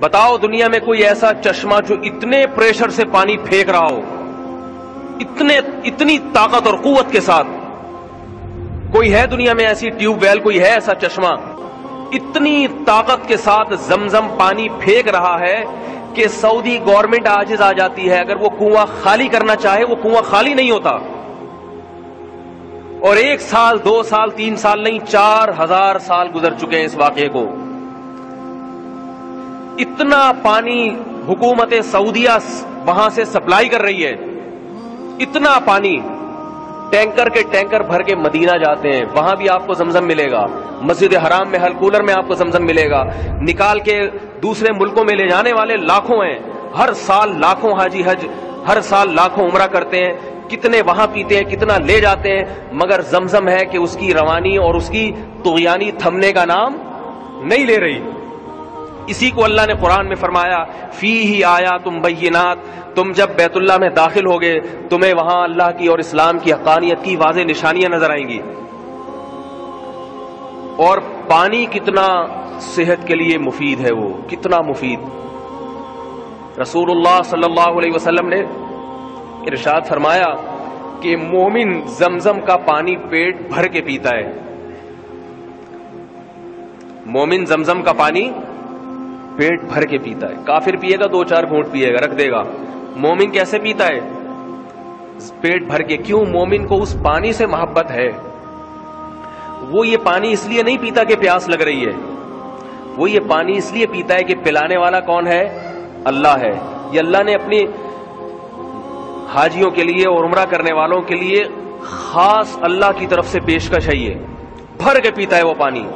बताओ दुनिया में कोई ऐसा चश्मा जो इतने प्रेशर से पानी फेंक रहा हो, इतनी ताकत और कुव्वत के साथ? कोई है दुनिया में ऐसी ट्यूबवेल, कोई है ऐसा चश्मा इतनी ताकत के साथ जमजम पानी फेंक रहा है कि सऊदी गवर्नमेंट आजिज आ जाती है? अगर वो कुआं खाली करना चाहे, वो कुआं खाली नहीं होता। और 1 साल 2 साल 3 साल नहीं, 4000 साल गुजर चुके हैं इस वाकये को। इतना पानी हुकूमत सऊदिया वहां से सप्लाई कर रही है, इतना पानी टैंकर के टैंकर भर के मदीना जाते हैं, वहां भी आपको जमजम मिलेगा। मस्जिद हराम में हल कूलर में आपको जमजम मिलेगा। निकाल के दूसरे मुल्कों में ले जाने वाले लाखों हैं, हर साल लाखों हाजी हज, हर साल लाखों उम्रा करते हैं। कितने वहां पीते हैं, कितना ले जाते हैं, मगर जमजम है कि उसकी रवानी और उसकी तुग़यानी थमने का नाम नहीं ले रही। इसी को अल्लाह ने कुरान में फरमाया, फीही आयातुम बय्यिनात, तुम जब बैतुल्लाह में दाखिल होगे तुम्हें वहां अल्लाह की और इस्लाम की हक़ानियत की वाज़ेह निशानियां नजर आएंगी। और पानी कितना सेहत के लिए मुफीद है, वो कितना मुफीद। रसूलुल्लाह सल्लल्लाहु अलैहि वसल्लम ने इरशाद फरमाया कि मोमिन जमजम का पानी पेट भर के पीता है। मोमिन जमजम का पानी पेट भर के पीता है। काफिर पिएगा 2-4 घूंट पिएगा, रख देगा। मोमिन कैसे पीता है? पेट भर के। क्यों? मोमिन को उस पानी से मोहब्बत है। वो ये पानी इसलिए नहीं पीता कि प्यास लग रही है, वो ये पानी इसलिए पीता है कि पिलाने वाला कौन है? अल्लाह है। ये अल्लाह ने अपनी हाजियों के लिए और उम्रा करने वालों के लिए खास अल्लाह की तरफ से पेशकश है। ये भर के पीता है वो पानी।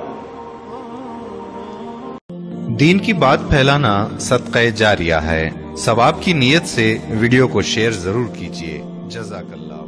दीन की बात फैलाना सदक़े जारिया है। सवाब की नीयत से वीडियो को शेयर जरूर कीजिए। जज़ाकल्लाह।